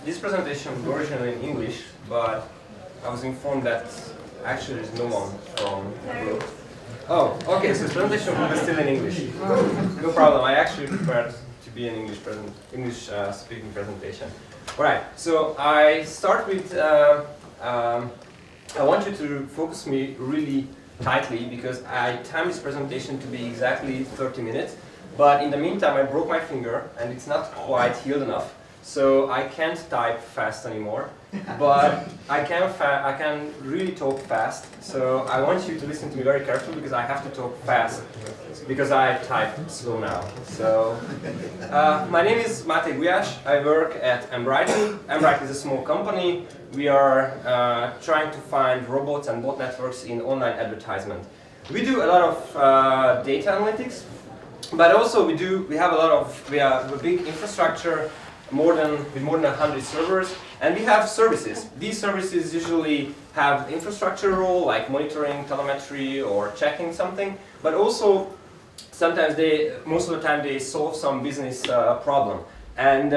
This presentation was originally in English, but I was informed that actually there's no one from Europe. Oh, okay, so this presentation will be still in English. No problem, I actually prepared to be an English speaking presentation. Alright, so I start with, I want you to focus me really tightly because I timed this presentation to be exactly 30 minutes. But in the meantime, I broke my finger and it's not quite healed enough. So I can't type fast anymore, but I can really talk fast. So I want you to listen to me very carefully because I have to talk fast because I type slow now. So my name is Máté, Gulyás. I work at Embrighton. Embrighton is a small company. We are trying to find robots and bot networks in online advertisement. We do a lot of data analytics, but also we have a big infrastructure. With more than 100 servers, and we have services. These services usually have infrastructure role, like monitoring, telemetry, or checking something, but also sometimes most of the time they solve some business problem. And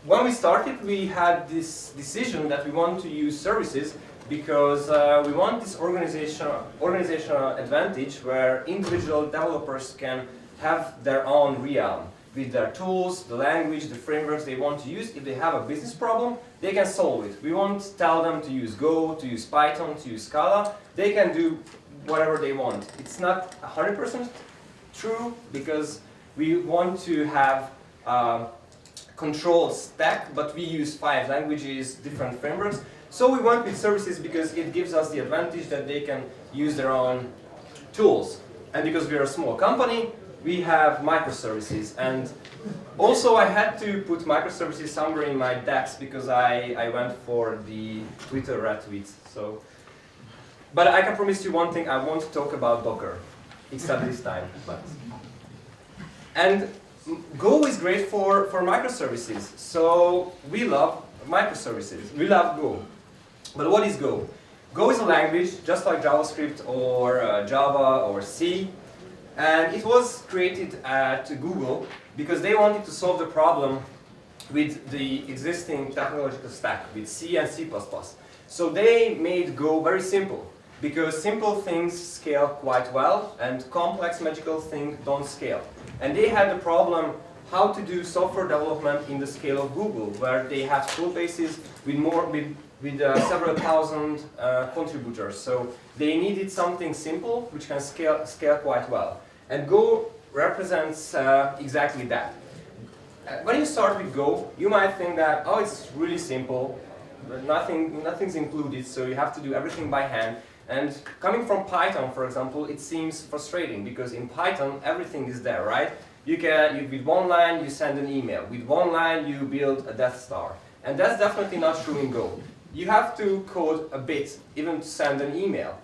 when we started, we had this decision that we want to use services because we want this organizational advantage where individual developers can have their own realm. With their tools, the language, the frameworks they want to use. If they have a business problem, they can solve it. We won't tell them to use Go, to use Python, to use Scala. They can do whatever they want. It's not 100% true because we want to have control stack, but we use 5 languages, different frameworks. So we went with services because it gives us the advantage that they can use their own tools. And because we are a small company, we have microservices, and also I had to put microservices somewhere in my decks because I went for the Twitter retweets. So, but I can promise you one thing: I won't talk about Docker, except this time. And Go is great for microservices. So we love microservices. We love Go. But what is Go? Go is a language just like JavaScript or Java or C. And it was created at Google because they wanted to solve the problem with the existing technological stack, with C and C++. So they made Go very simple, because simple things scale quite well, and complex magical things don't scale. And they had the problem how to do software development in the scale of Google, where they have code bases with several thousand contributors. So they needed something simple, which can scale quite well. And Go represents exactly that. When you start with Go, you might think that, oh, it's really simple, but nothing's included, so you have to do everything by hand. And coming from Python, for example, it seems frustrating because in Python everything is there, right? With one line you send an email, with one line you build a Death Star, and that's definitely not true in Go. You have to code a bit even to send an email.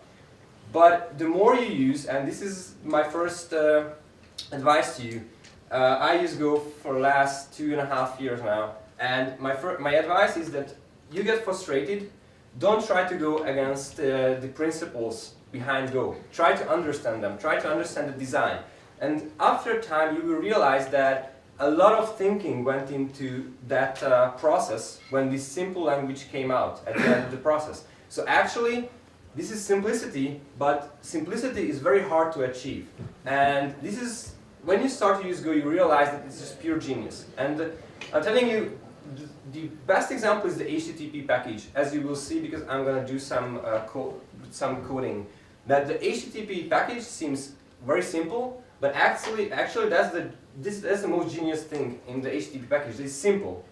But the more you use, and this is my first advice to you, I use Go for the last 2.5 years now, and my advice is that you get frustrated, don't try to go against the principles behind Go. Try to understand them, try to understand the design. And after a time you will realize that a lot of thinking went into that process when this simple language came out at the end of the process. So actually, this is simplicity, but simplicity is very hard to achieve. And this is, when you start to use Go, you realize that it's just pure genius. And I'm telling you, the best example is the HTTP package, as you will see, because I'm going to do some coding. That the HTTP package seems very simple, but actually that's the most genius thing in the HTTP package. It's simple,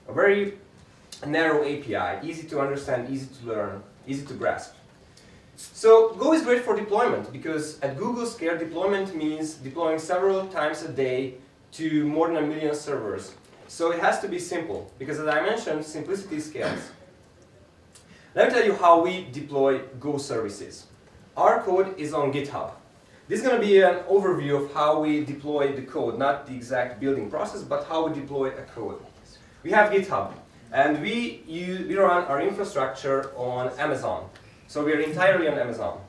a very narrow API, easy to understand, easy to learn, easy to grasp. So Go is great for deployment because at Google scale, deployment means deploying several times a day to more than 1 million servers. So it has to be simple because, as I mentioned, simplicity scales. Let me tell you how we deploy Go services. Our code is on GitHub. This is going to be an overview of how we deploy the code, not the exact building process, but how we deploy a code. We have GitHub, and we run our infrastructure on Amazon. So we are entirely on Amazon.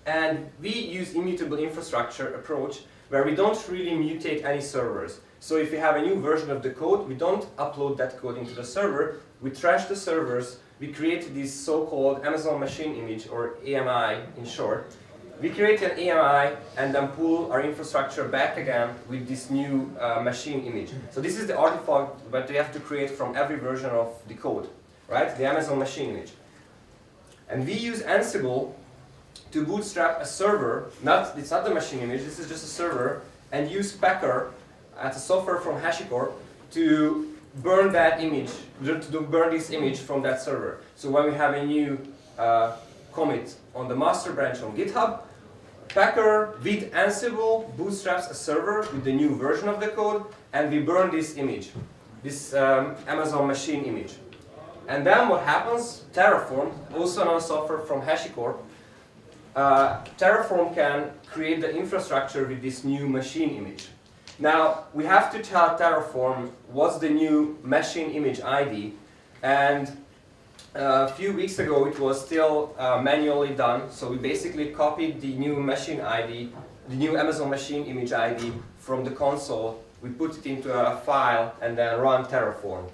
And we use immutable infrastructure approach where we don't really mutate any servers. So if we have a new version of the code, we don't upload that code into the server, we trash the servers, we create this so-called Amazon Machine Image, or AMI in short. We create an AMI and then pull our infrastructure back again with this new machine image. So this is the artifact that we have to create from every version of the code, right? The Amazon Machine Image. And we use Ansible to bootstrap a server, it's not the machine image, this is just a server, and use Packer as a software from HashiCorp to burn that image, to burn this image from that server. So when we have a new commit on the master branch on GitHub, Packer with Ansible bootstraps a server with the new version of the code, and we burn this image, this Amazon Machine Image. And then what happens, Terraform, also another software from HashiCorp, Terraform can create the infrastructure with this new machine image. Now, we have to tell Terraform what's the new machine image ID, and a few weeks ago it was still manually done, so we basically copied the new machine ID, the new Amazon Machine Image ID from the console, we put it into a file and then run Terraform.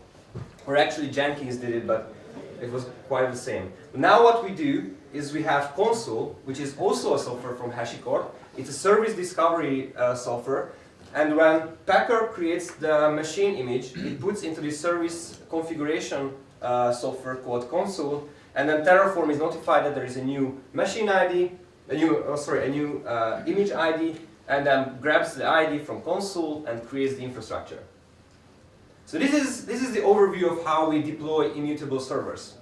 Or actually Jenkins did it, but it was quite the same. Now what we do is we have Console, which is also a software from HashiCorp. It's a service discovery software. And when Packer creates the machine image, it puts into the service configuration software called Console, and then Terraform is notified that there is a new machine ID, a new image ID, and then grabs the ID from Console and creates the infrastructure. So this is the overview of how we deploy immutable servers.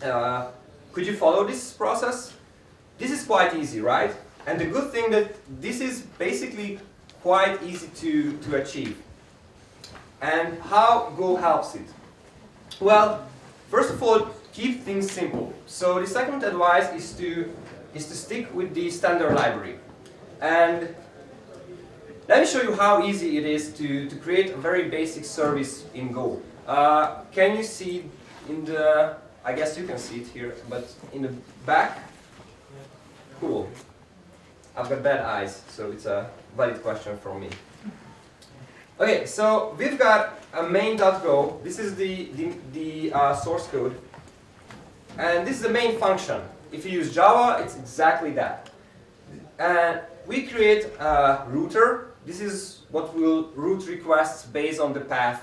Could you follow this process? This is quite easy, right? And the good thing that this is basically quite easy to achieve. And how Go helps it? Well, first of all, keep things simple. So the second advice is to stick with the standard library. And let me show you how easy it is to create a very basic service in Go. Can you see in the, I guess you can see it here, but in the back? Cool. I've got bad eyes, so it's a valid question from me. Okay, so we've got a main.go. This is the source code. And this is the main function. If you use Java, it's exactly that. And we create a router. This is what will route requests based on the path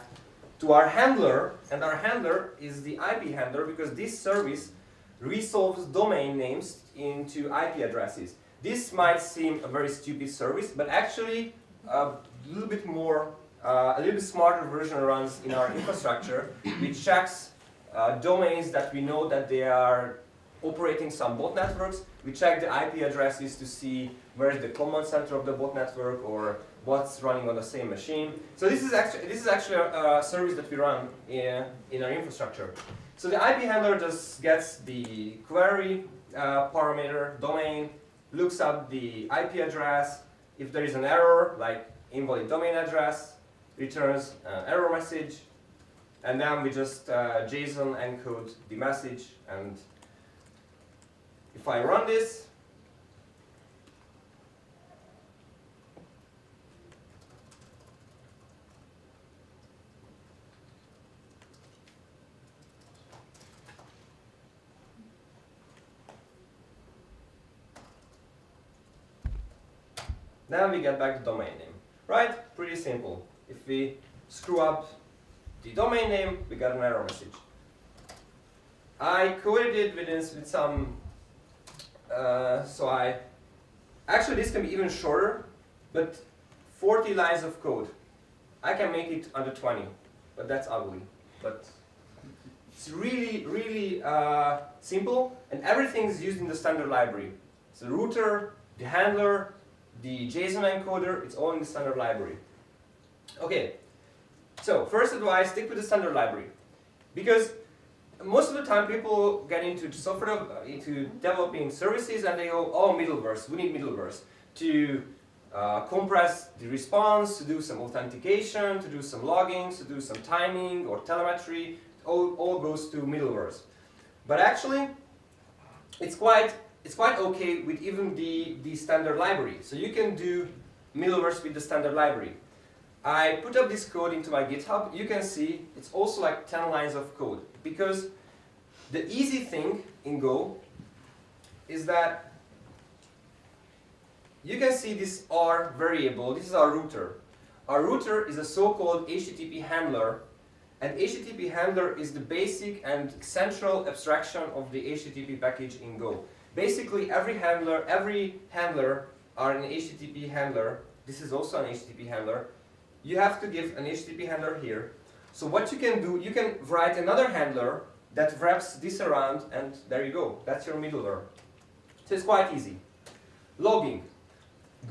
to our handler. And our handler is the IP handler, because this service resolves domain names into IP addresses. This might seem a very stupid service, but actually a little bit smarter version runs in our infrastructure, which checks domains that we know that they are operating some bot networks. We check the IP addresses to see where is the command center of the bot network or what's running on the same machine. So this is actually a service that we run in our infrastructure. So the IP handler just gets the query parameter, domain, looks up the IP address. If there is an error, like invalid domain address, returns an error message, and then we just JSON encode the message. And if I run this, then we get back the domain name, right? Pretty simple. If we screw up the domain name, we got an error message. I coded it with some, actually this can be even shorter, but 40 lines of code. I can make it under 20, but that's ugly. But it's really, really simple, and everything is used in the standard library. So the router, the handler, the JSON encoder, it's all in the standard library. Okay, so first advice, stick with the standard library. Because most of the time people get into software, into developing services, and they go, oh, middleverse, we need middleverse to compress the response, to do some authentication, to do some logging, to do some timing or telemetry. All goes to middleverse. But actually, it's quite okay with even the standard library. So you can do middleverse with the standard library. I put up this code into my GitHub. You can see it's also like 10 lines of code. Because the easy thing in Go is that you can see this R variable. This is our router. Our router is a so-called HTTP handler. And HTTP handler is the basic and central abstraction of the HTTP package in Go. Basically, every handler are an HTTP handler. This is also an HTTP handler. You have to give an HTTP handler here. So what you can do, you can write another handler that wraps this around, and there you go. That's your middleware. So it's quite easy. Logging.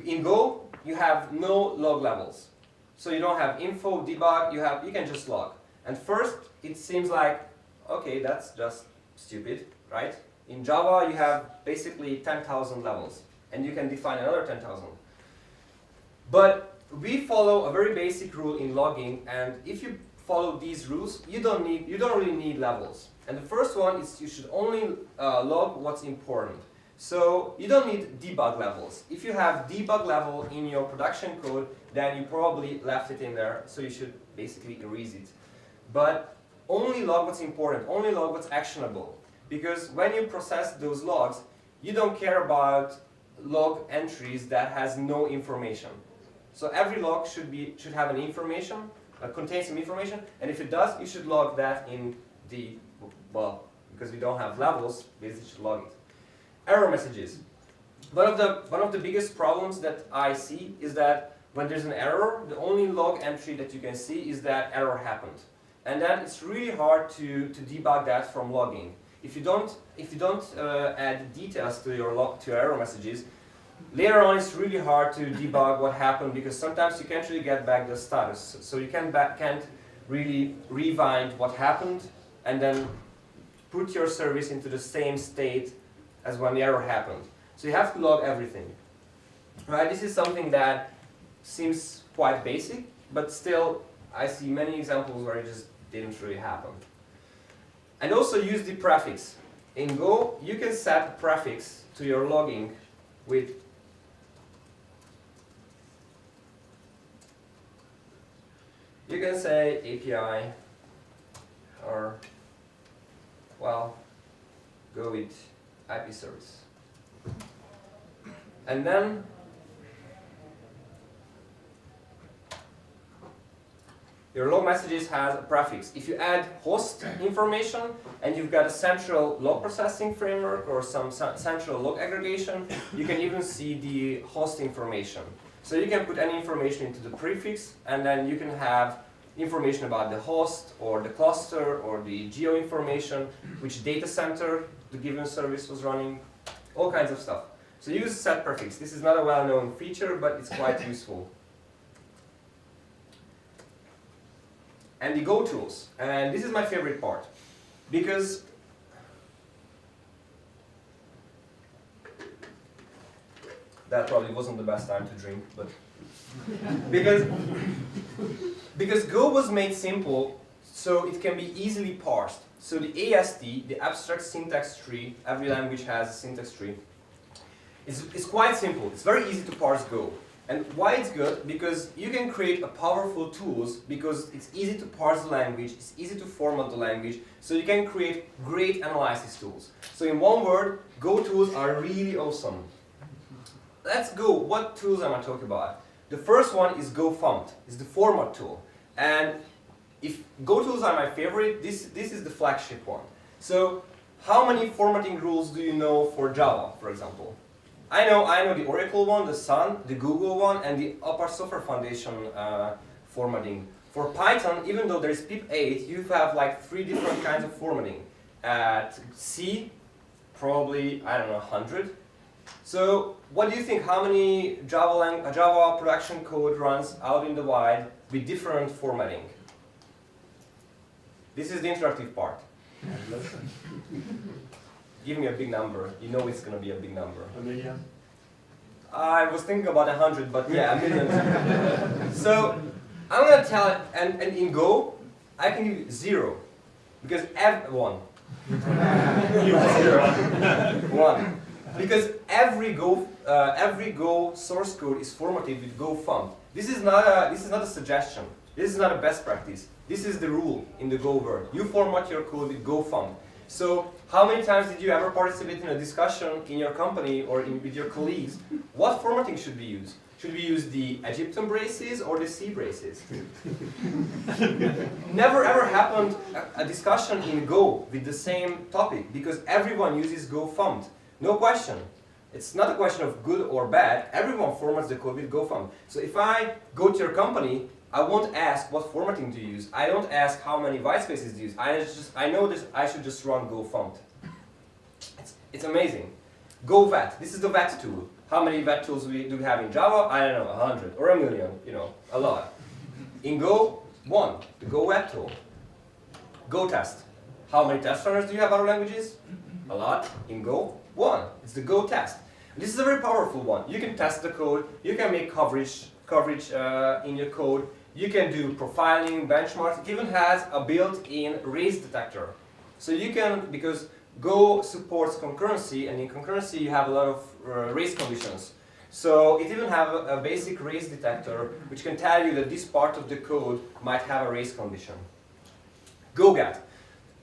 In Go, you have no log levels. So you don't have info, debug, you can just log. And first, it seems like, okay, that's just stupid, right? In Java, you have basically 10,000 levels, and you can define another 10,000. But we follow a very basic rule in logging, and if you follow these rules, you don't really need levels. And the first one is you should only log what's important. So you don't need debug levels. If you have debug level in your production code, then you probably left it in there, so you should basically erase it. But only log what's important, only log what's actionable. Because when you process those logs, you don't care about log entries that has no information. So every log should have an information, contain some information, and if it does, you should log that in the, well, because we don't have levels, basically you should log it. Error messages. One of the biggest problems that I see is that when there's an error, the only log entry that you can see is that error happened. And then it's really hard to debug that from logging. If you don't add details to your error messages, later on it's really hard to debug what happened because sometimes you can't really get back the status. So you can't really rewind what happened and then put your service into the same state as when the error happened. So you have to log everything. Right? This is something that seems quite basic, but still I see many examples where it just didn't really happen. And also use the prefix. In Go, you can set a prefix to your logging with you can say API or, well, go with IP service. And then your log messages has a prefix. If you add host information and you've got a central log processing framework or some central log aggregation, you can even see the host information. So you can put any information into the prefix and then you can have information about the host or the cluster or the geo information, which data center the given service was running, all kinds of stuff. So use set prefix. This is not a well-known feature, but it's quite useful. And the Go tools. And this is my favorite part. Because that probably wasn't the best time to drink, but because Go was made simple so it can be easily parsed. So the AST, the abstract syntax tree, every language has a syntax tree, is quite simple. It's very easy to parse Go. And why it's good? Because you can create a powerful tools because it's easy to parse the language, it's easy to format the language, so you can create great analysis tools. So in one word, Go tools are really awesome. Let's go. What tools am I talking about? The first one is GoFont. It's the format tool. And if Go tools are my favorite, this is the flagship one. So how many formatting rules do you know for Java, for example? I know the Oracle one, the Sun, the Google one, and the Upper Software Foundation formatting. For Python, even though there's pip8, you have like 3 different kinds of formatting. At C, probably, I don't know, 100. So what do you think, how many Java production code runs out in the wild with different formatting? This is the interactive part. Give me a big number. You know it's going to be a big number. A million? I was thinking about 100, but yeah, a million. So I'm going to tell it, and in Go, I can give you 0. Because one. One. Because every Go source code is formatted with GoFont. This is not a suggestion. This is not a best practice. This is the rule in the Go world. You format your code with Go font. So how many times did you ever participate in a discussion in your company or with your colleagues? What formatting should we use? Should we use the Egyptian braces or the C braces? Never ever happened a discussion in Go with the same topic because everyone uses Go font. No question. It's not a question of good or bad. Everyone formats the code with Go font. So if I go to your company, I won't ask what formatting to use. I don't ask how many white spaces to use. I know this. I should just run Go font. It's amazing. Go VAT. This is the VAT tool. How many VAT tools do we have in Java? I don't know, 100 or 1,000,000. You know, a lot. In Go, one. The Go VAT tool. Go test. How many test runners do you have in other languages? A lot. In Go, one. It's the Go test. This is a very powerful one. You can test the code. You can make coverage in your code. You can do profiling, benchmarks. It even has a built-in race detector. So you can, because Go supports concurrency, and in concurrency you have a lot of race conditions. So it even has a basic race detector which can tell you that this part of the code might have a race condition. GoGet.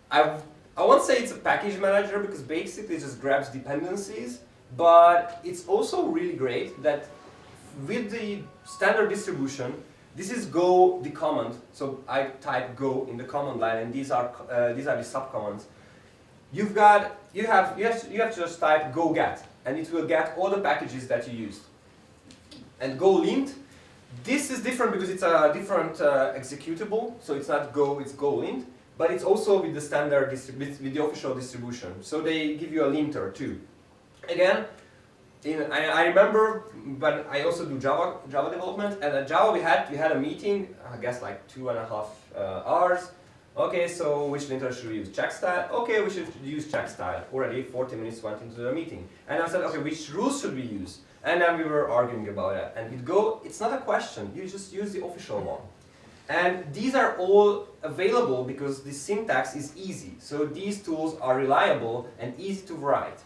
I won't say it's a package manager because basically it just grabs dependencies, but it's also really great that with the standard distribution, this is Go, the command. So I type Go in the command line, and these are the subcommands. You have to just type Go get, and it will get all the packages that you used. And Go lint, this is different because it's a different executable. So it's not Go, it's Go lint, but it's also with the standard with the official distribution. So they give you a linter too. Again, I remember, but I also do Java development, and at Java we had a meeting, I guess like 2.5 hours. Okay, so which linter should we use? Check style? Okay, we should use check style. Already 40 minutes went into the meeting. And I said, okay, which rules should we use? And then we were arguing about it. And with Go, it's not a question, you just use the official one. And these are all available because the syntax is easy. So these tools are reliable and easy to write.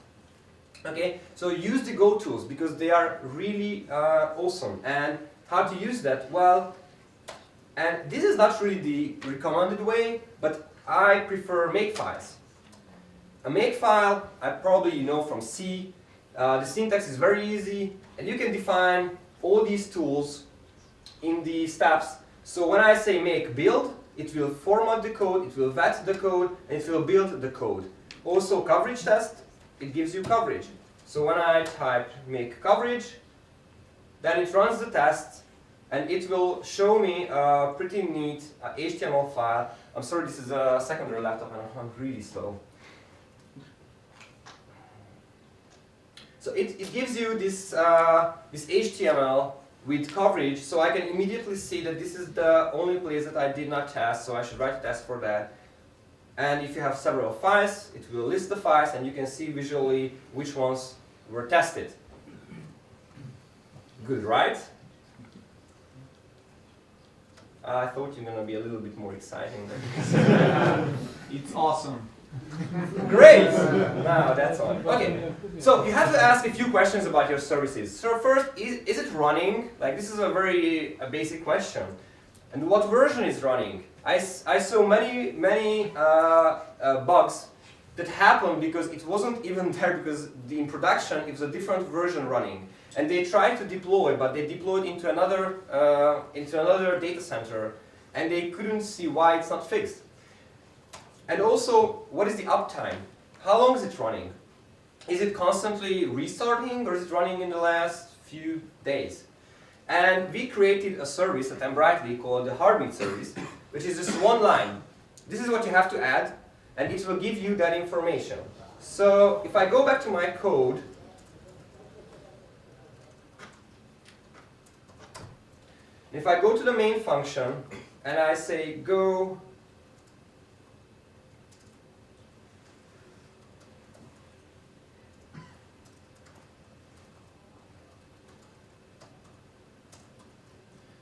Okay, so use the Go tools because they are really awesome. And how to use that? Well, and this is not really the recommended way, but I prefer makefiles. A makefile, I probably know from C. The syntax is very easy, and you can define all these tools in the steps. So when I say make build, it will format the code, it will vet the code, and it will build the code. Also coverage test, it gives you coverage. So when I type make coverage, then it runs the test, and it will show me a pretty neat HTML file. I'm sorry, this is a secondary laptop and I'm really slow. So it gives you this, this HTML with coverage, so I can immediately see that this is the only place that I did not test, so I should write a test for that. And if you have several files, it will list the files, and you can see visually which ones were tested. Good, right? I thought you were going to be a little bit more exciting than this. It's awesome. Great! Now that's on. Okay, so you have to ask a few questions about your services. So first, is it running? Like, this is a very basic question. And what version is running? I saw many bugs that happened because it wasn't even there, because in production it was a different version running. And they tried to deploy, but they deployed into another data center, and they couldn't see why it's not fixed. And also, what is the uptime? How long is it running? Is it constantly restarting, or is it running in the last few days? And we created a service at Brightly called the Hardmeet service, which is just one line. This is what you have to add, and it will give you that information. So if I go back to my code, if I go to the main function and I say go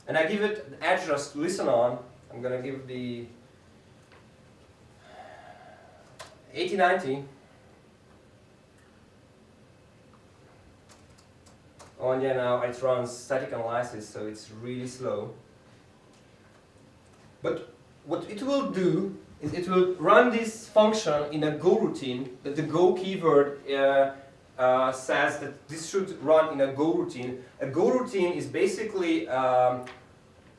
and I give it an address to listen on, I'm going to give the 8090. Oh, and yeah, now it runs static analysis, so it's really slow. But what it will do is it will run this function in a Go routine that the Go keyword says that this should run in a Go routine. A Go routine is basically,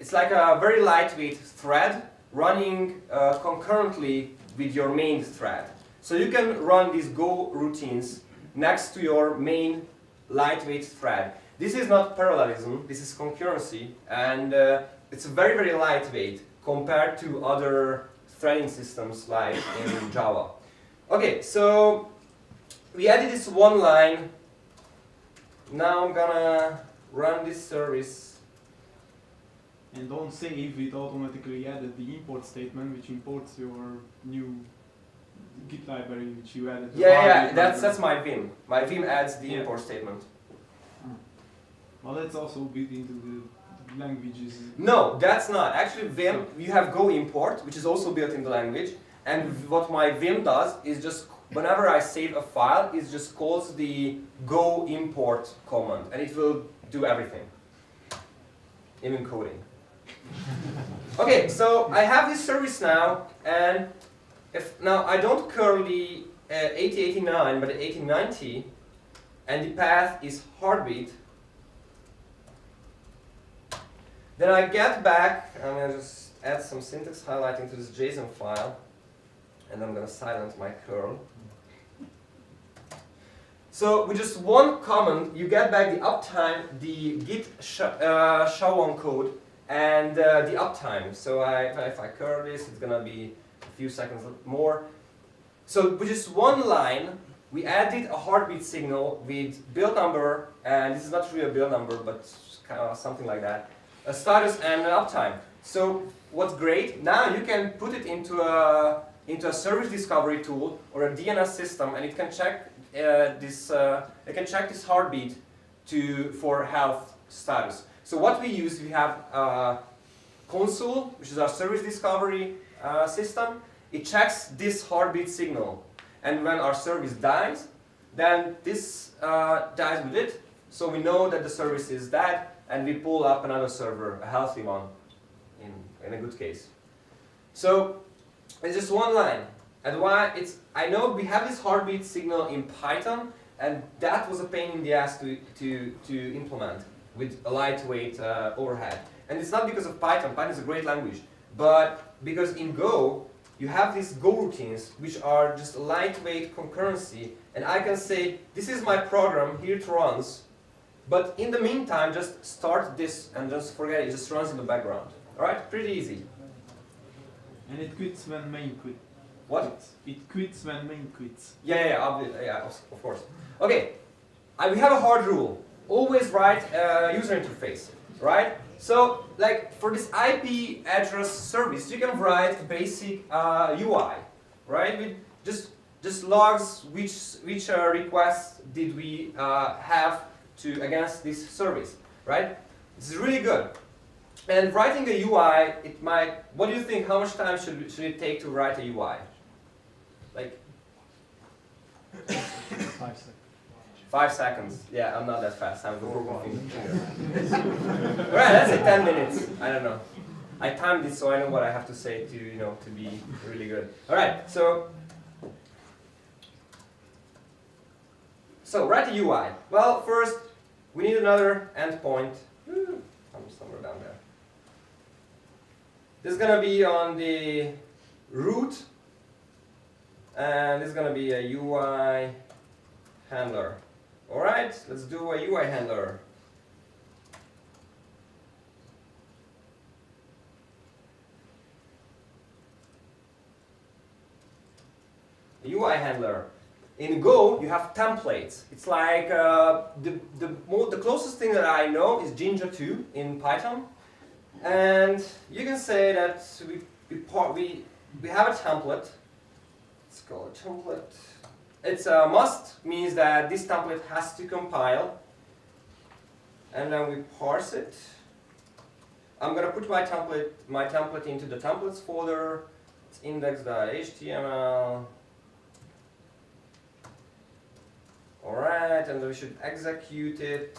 it's like a very lightweight thread running concurrently with your main thread. So you can run these Go routines next to your main lightweight thread. This is not parallelism, this is concurrency, and it's very, very lightweight compared to other threading systems like in Java. Okay, so we added this one line. Now I'm gonna run this service. And don't save, it automatically added the import statement which imports your new Git library which you added. Yeah, that's my Vim. My Vim adds the import statement. Well, that's also built into the languages. No, that's not. Actually, Vim, you have Go import, which is also built in the language. And what my Vim does is just, whenever I save a file, it just calls the Go import command. And it will do everything, even coding. Okay, so I have this service now. And if now I don't curl the 8089, but 8090, and the path is heartbeat, then I get back, I'm going to just add some syntax highlighting to this JSON file, and I'm going to silence my curl. So with just one comment, you get back the uptime, the git show-on code, and the uptime. So if I curl this, it's going to be a few seconds more. So with just one line, we added a heartbeat signal with build number, and this is not really a build number, but kind of something like that. A status and an uptime. So what's great, now you can put it into a service discovery tool or a DNS system, and it can check this heartbeat for health status. So what we use, we have console, which is our service discovery system. It checks this heartbeat signal, and when our service dies, then this dies with it. So we know that the service is dead, and we pull up another server, a healthy one, in a good case. So it's just one line. And why I know we have this heartbeat signal in Python, and that was a pain in the ass to implement with a lightweight overhead. And it's not because of Python. Python is a great language, but because in Go you have these Go routines which are just a lightweight concurrency, and I can say this is my program, here it runs. But in the meantime, just start this and just forget it. It just runs in the background. All right, pretty easy. And it quits when main quits. What? It quits when main quits. Yeah, of course. Okay, we have a hard rule. Always write a user interface, right? So, like for this IP address service, you can write a basic UI, right? With just logs which requests did we have against this service, right? This is really good. And writing a UI, it might. What do you think? How much time should it take to write a UI? Like 5 seconds. 5 seconds. Yeah, I'm not that fast. I'm broken finger. Alright, let's say 10 minutes. I don't know. I timed it so I know what I have to say to be really good. Alright, so write a UI. Well, first we need another endpoint. I'm somewhere down there. This is gonna be on the root, and this is gonna be a UI handler. Alright, let's do a UI handler. A UI handler. In Go, you have templates. It's like the closest thing that I know is Jinja 2 in Python, and you can say that we have a template. Let's call it template. It's a must, means that this template has to compile, and then we parse it. I'm gonna put my template into the templates folder. It's index.html. Alright, and we should execute it.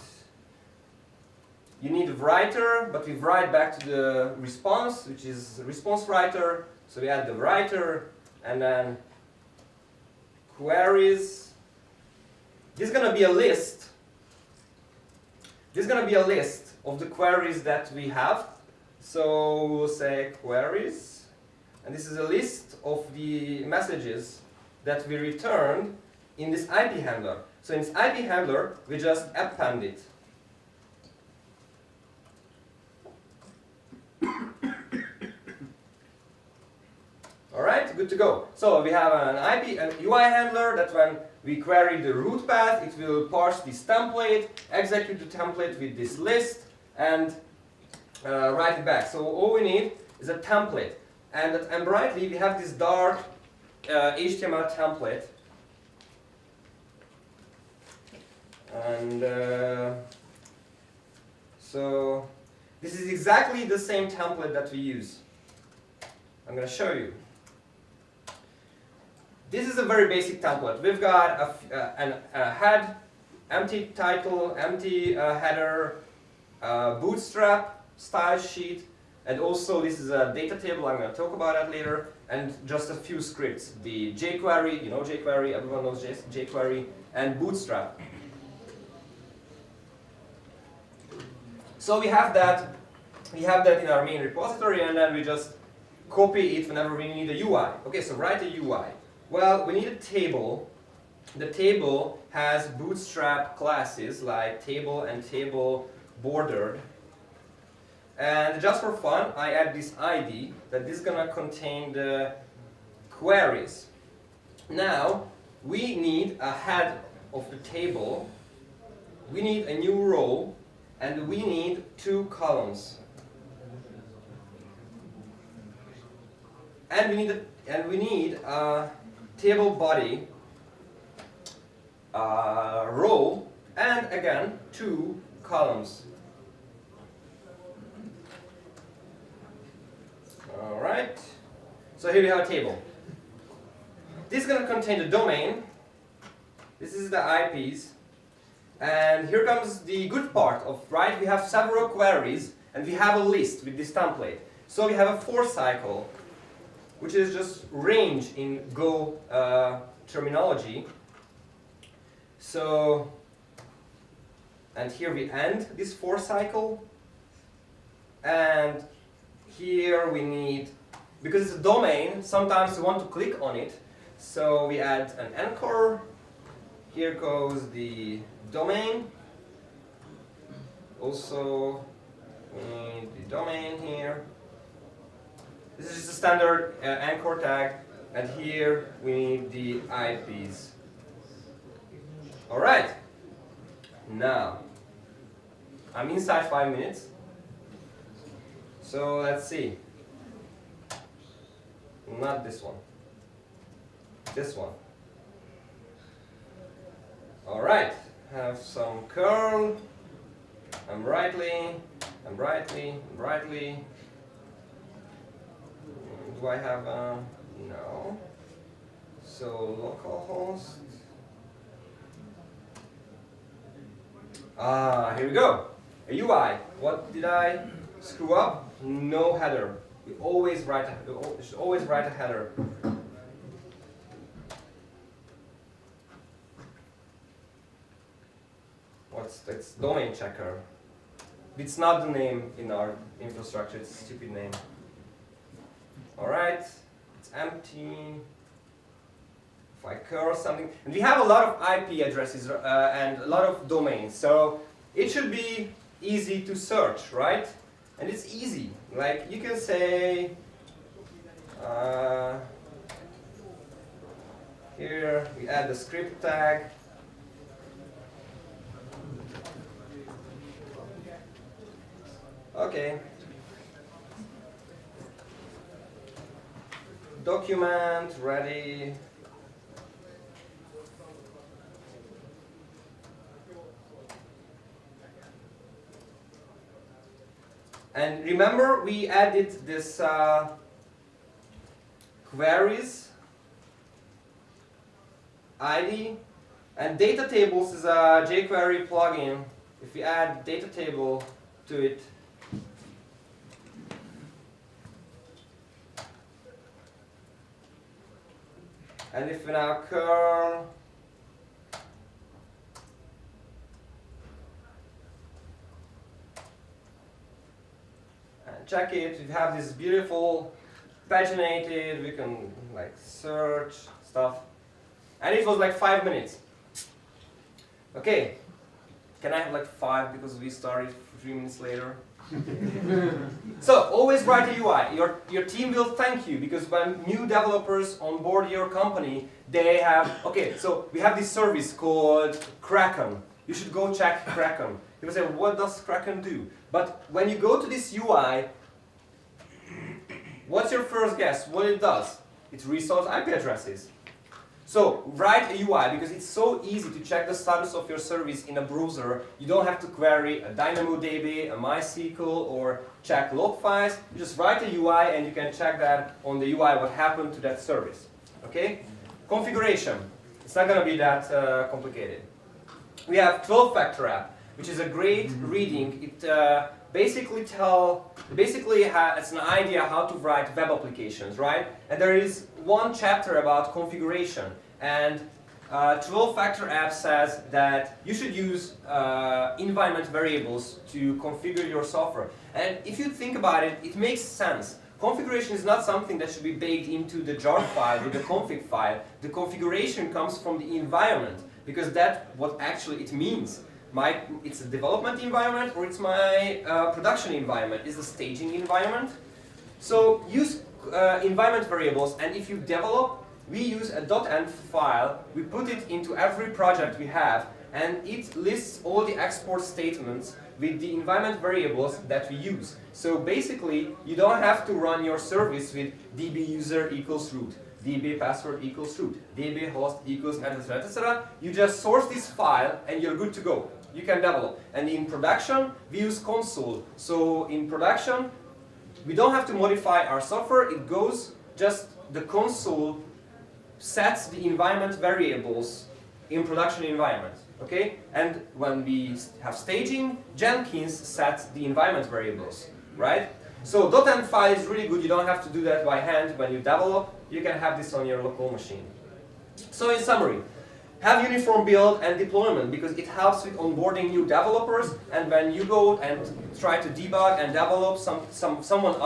you need a writer, but we write back to the response, which is the response writer. So we add the writer, and then queries. This is going to be a list. This is going to be a list of the queries that we have. So we'll say queries, and this is a list of the messages that we returned in this IP handler. So in this IP handler, we just append it. Alright, good to go. So we have an UI handler that when we query the root path, it will parse this template, execute the template with this list, and write it back. So all we need is a template. And at Brightly, we have this dark HTML template. And so this is exactly the same template that we use. I'm going to show you. This is a very basic template. We've got a head, empty title, empty header, bootstrap, style sheet, and also this is a data table. I'm going to talk about that later, and just a few scripts. The jQuery, you know jQuery, everyone knows jQuery, and bootstrap. So we have that in our main repository, and then we just copy it whenever we need a UI. Okay, so write a UI. Well, we need a table. The table has bootstrap classes like table and table bordered. And just for fun, I add this ID that this is going to contain the queries. Now, we need a head of the table. We need a new row, and we need 2 columns. And we need a table body, row, and again 2 columns. All right. So here we have a table. This is going to contain the domain. This is the IPs. And here comes the good part of, right? We have several queries, and we have a list with this template. So we have a for cycle, which is just range in Go terminology. So, and here we end this for cycle. And here we need, because it's a domain, sometimes we want to click on it. So we add an anchor. Here goes the domain. Also, we need the domain here. This is just a standard anchor tag, and here we need the IPs. All right. Now, I'm inside 5 minutes. So let's see. Not this one. This one. All right. Have some curl. I'm brightly. Do I have a no? So localhost. Here we go. A UI. What did I screw up? No header. We should always write a header. That's domain checker. It's not the name in our infrastructure. It's a stupid name. All right. It's empty. If I curl something, and we have a lot of IP addresses and a lot of domains, so it should be easy to search, right? And it's easy. Like you can say here we add the script tag. Okay. Document ready. And remember, we added this queries ID, and data tables is a jQuery plugin. If we add data table to it. And if we now curl and check it, we have this beautiful paginated, we can like search stuff. And it was like 5 minutes. Okay, can I have like 5 because we started 3 minutes later? So always write a UI. Your team will thank you because when new developers onboard your company, they have, okay, so we have this service called Kraken. You should go check Kraken. People say, what does Kraken do? But when you go to this UI, what's your first guess? What it does? It restores IP addresses. So write a UI because it's so easy to check the status of your service in a browser. You don't have to query a DynamoDB, a MySQL, or check log files. You just write a UI and you can check that on the UI what happened to that service. Okay? Configuration. It's not going to be that complicated. We have 12-factor app, which is a great reading. It basically it's an idea how to write web applications, right? And there is one chapter about configuration, and 12-factor app says that you should use environment variables to configure your software. And if you think about it, it makes sense. Configuration is not something that should be baked into the jar file or the config file. The configuration comes from the environment, because that's what actually it means. It's a development environment or it's my production environment. It's a staging environment. So use environment variables, and if you develop, we use a .env file, we put it into every project we have, and it lists all the export statements with the environment variables that we use. So basically, you don't have to run your service with db user equals root, db password equals root, db host equals etc. etc. You just source this file and you're good to go. You can develop. And in production, we use console. So in production, we don't have to modify our software. It goes just the console sets the environment variables in production environment. Okay? And when we have staging, Jenkins sets the environment variables. Right? So .env file is really good. You don't have to do that by hand when you develop. You can have this on your local machine. So in summary, have uniform build and deployment because it helps with onboarding new developers, and when you go and try to debug and develop someone's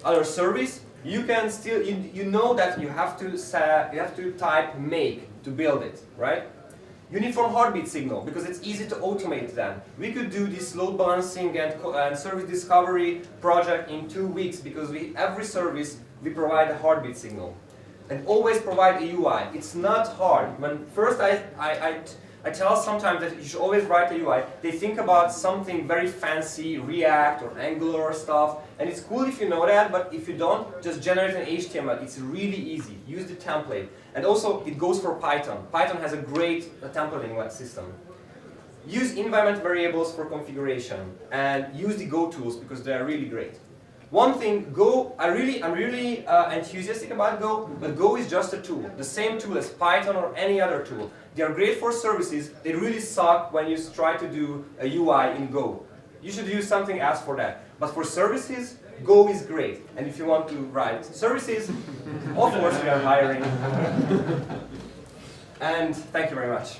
other service, you can still you know that you have to type make to build it, right? Uniform heartbeat signal because it's easy to automate then. We could do this load balancing and service discovery project in 2 weeks because every service we provide a heartbeat signal. And always provide a UI. It's not hard. When first I tell sometimes that you should always write a UI, they think about something very fancy, React or Angular stuff, and it's cool if you know that, but if you don't, just generate an HTML. It's really easy. Use the template. And also, it goes for Python. Python has a great templating system. Use environment variables for configuration, and use the Go tools because they are really great. One thing, Go, I'm really enthusiastic about Go, but Go is just a tool. The same tool as Python or any other tool. They are great for services. They really suck when you try to do a UI in Go. You should use something else for that. But for services, Go is great. And if you want to write services, of course we are hiring. And thank you very much.